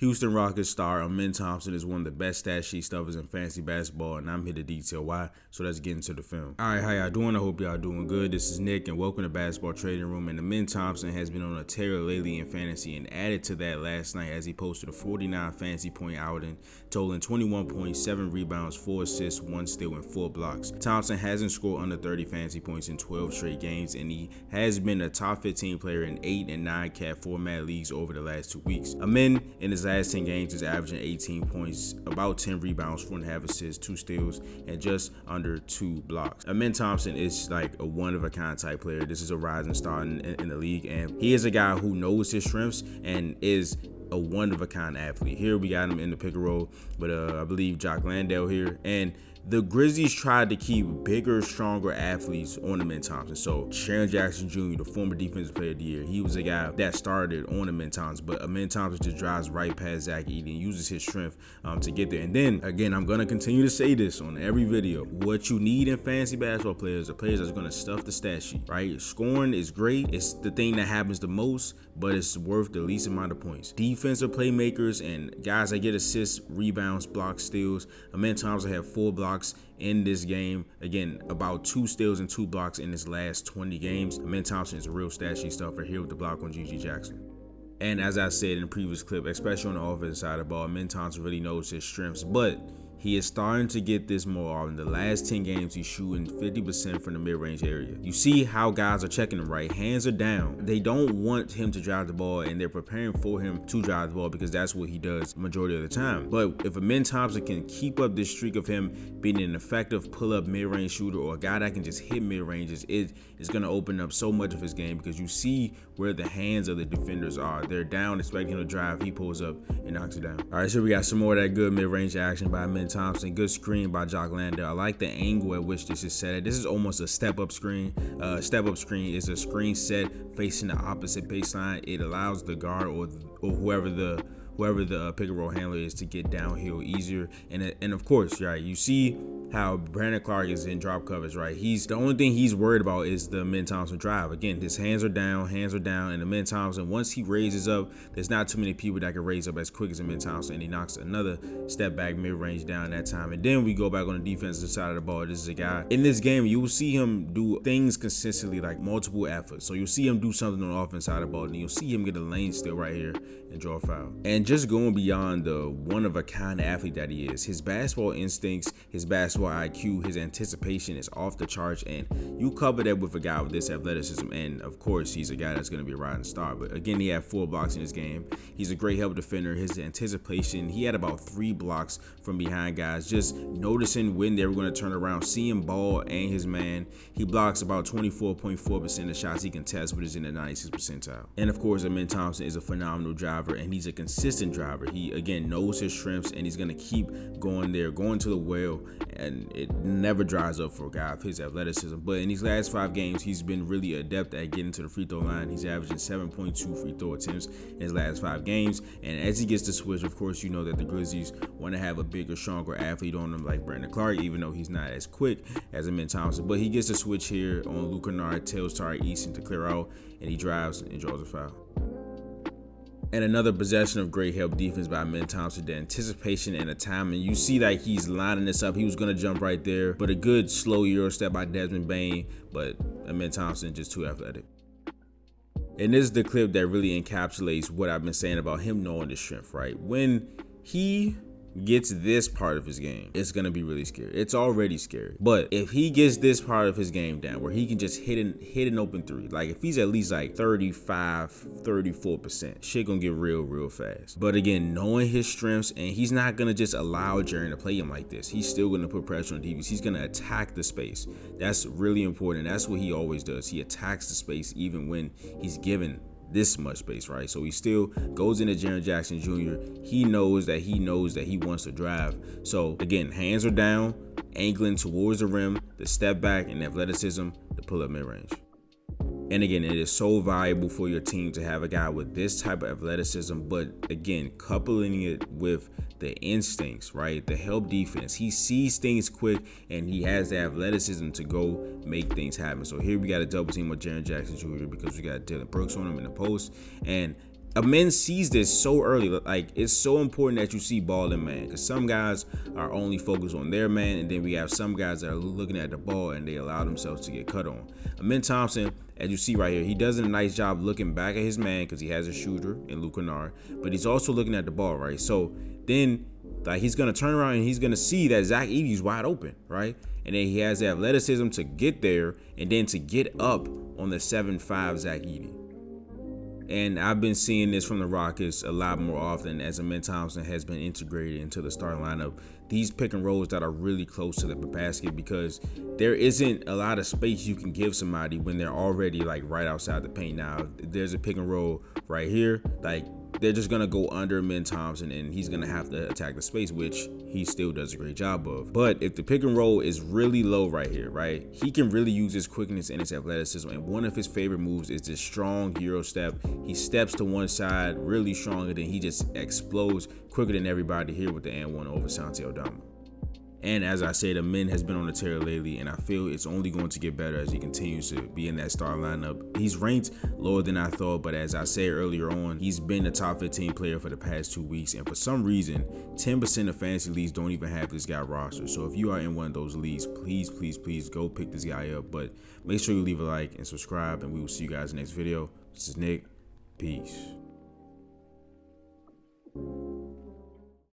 Houston Rockets star Amen Thompson is one of the best stat sheet stuffers in fantasy basketball, and I'm here to detail why. So let's get into the film. All right, how y'all doing? I hope y'all doing good. This is Nick, and welcome to Basketball Trading Room. And Amen Thompson has been on a tear lately in fantasy, and added to that last night as he posted a 49 fantasy point outing, totaling 21.7 rebounds, 4 assists, 1 steal, and 4 blocks. Thompson hasn't scored under 30 fantasy points in 12 straight games, and he has been a top 15 player in 8 and 9 cap format leagues over the last 2 weeks. Amen in his last 10 games is averaging 18 points, about 10 rebounds, 4.5 assists, 2 steals, and just under 2 blocks. Amen Thompson is like a one-of-a-kind type player. This is a rising star in the league, and he is a guy who knows his strengths and is a one-of-a-kind athlete. Here we got him in the pick and roll, but I believe Jock Landale here, and the Grizzlies tried to keep bigger, stronger athletes on Amen Thompson. So Sharon Jackson Jr., the former defensive player of the year, he was a guy that started on Amen Thompson, but Amen Thompson just drives right past Zach Edey and uses his strength to get there. And then again, I'm gonna continue to say this on every video: what you need in fantasy basketball players are players that's gonna stuff the stat sheet. Right? Scoring is great; it's the thing that happens the most, but it's worth the least amount of points. Defensive playmakers and guys that get assists, rebounds, blocks, steals. Amen Thompson had 4 blocks in this game. Again, about 2 steals and 2 blocks in his last 20 games. Amen Thompson is a real stat sheet stuffer here with the block on G.G. Jackson. And as I said in the previous clip, especially on the offensive side of the ball, Amen Thompson really knows his strengths, but he is starting to get this more often. The last 10 games, he's shooting 50% from the mid-range area. You see how guys are checking him, right? Hands are down. They don't want him to drive the ball, and they're preparing for him to drive the ball because that's what he does the majority of the time. But if Amen Thompson can keep up this streak of him being an effective pull-up mid-range shooter, or a guy that can just hit mid-ranges, it is going to open up so much of his game, because you see where the hands of the defenders are. They're down, expecting him to drive. He pulls up and knocks it down. All right, so we got some more of that good mid-range action by Amen Thompson. Good screen by Jock Landale. I like the angle at which this is set at. This is almost a step-up screen. Step-up screen is a screen set facing the opposite baseline. It allows the guard or whoever the pick and roll handler is to get downhill easier. And of course, right, you see how Brandon Clark is in drop coverage, right? The only thing he's worried about is the Amen Thompson drive. Again, his hands are down, and Amen Thompson, once he raises up, there's not too many people that can raise up as quick as Amen Thompson, and he knocks another step back mid-range down that time. And then we go back on the defensive side of the ball. This is a guy in this game, you will see him do things consistently, like multiple efforts. So you'll see him do something on the offense side of the ball, and you'll see him get a lane steal right here and draw a foul. And just going beyond the one-of-a-kind athlete that he is, his basketball instincts, his basketball IQ, his anticipation is off the charts, and you couple that with a guy with this athleticism, and of course he's a guy that's going to be a rising star. But again, he had 4 blocks in his game. He's a great help defender. His anticipation, he had about 3 blocks from behind guys, just noticing when they were going to turn around, seeing ball and his man. He blocks about 24.4% of shots he contests, which is in the 96th percentile. And of course, Amen Thompson is a phenomenal driver, and he's a consistent driver. He again knows his strengths, and he's going to keep going there, going to the well, and it never dries up for a guy of his athleticism. But in these last 5 games, he's been really adept at getting to the free throw line. He's averaging 7.2 free throw attempts in his last 5 games. And as he gets to switch, of course, you know that the Grizzlies want to have a bigger, stronger athlete on him like Brandon Clark, even though he's not as quick as Amen Thompson. But he gets to switch here on Luke Kennard, tells Tari Eason to clear out, and he drives and draws a foul. And another possession of great help defense by Amen Thompson. The anticipation and the timing. You see that he's lining this up. He was going to jump right there, but a good slow Euro step by Desmond Bane. But Amen Thompson just too athletic. And this is the clip that really encapsulates what I've been saying about him knowing his strength, right? When he gets this part of his game, it's gonna be really scary. It's already scary, but if he gets this part of his game down where he can just hit an open 3, like if he's at least like 35-34%, shit gonna get real fast. But again, knowing his strengths, and he's not gonna just allow Jaren to play him like this. He's still gonna put pressure on DBs. He's gonna attack the space. That's really important. That's what he always does. He attacks the space even when he's given this much space, right? So he still goes into Jaren Jackson Jr. He knows that he wants to drive. So again, hands are down, angling towards the rim, the step back, and athleticism, the pull up mid range. And again, it is so valuable for your team to have a guy with this type of athleticism, but again, coupling it with the instincts, right? The help defense. He sees things quick, and he has the athleticism to go make things happen. So here we got a double team with Jaren Jackson Jr. because we got Dylan Brooks on him in the post, and Amin sees this so early. Like, it's so important that you see ball and man, because some guys are only focused on their man, and then we have some guys that are looking at the ball and they allow themselves to get cut on. Amin Thompson, as you see right here, he does a nice job looking back at his man because he has a shooter in Luke Kennard, but he's also looking at the ball, right? So then, like, he's gonna turn around and he's gonna see that Zach Edey's wide open, right? And then he has the athleticism to get there and then to get up on the 7'5" Zach Edey. And I've been seeing this from the Rockets a lot more often as Amin Thompson has been integrated into the starting lineup. These pick and rolls that are really close to the basket, because there isn't a lot of space you can give somebody when they're already like right outside the paint. Now, there's a pick and roll right here, like they're just gonna go under Amin Thompson and he's gonna have to attack the space, which he still does a great job of. But if the pick and roll is really low right here, right, he can really use his quickness and his athleticism. And one of his favorite moves is this strong Euro step. He steps to one side really strong, and then he just explodes quicker than everybody here with the and one over Santi Aldama. And as I said, Amin has been on the tear lately, and I feel it's only going to get better as he continues to be in that star lineup. He's ranked lower than I thought, but as I said earlier on, he's been a top 15 player for the past 2 weeks, and for some reason, 10% of fantasy leagues don't even have this guy rostered. So if you are in one of those leagues, please go pick this guy up. But make sure you leave a like and subscribe, and we will see you guys in the next video. This is Nick. Peace.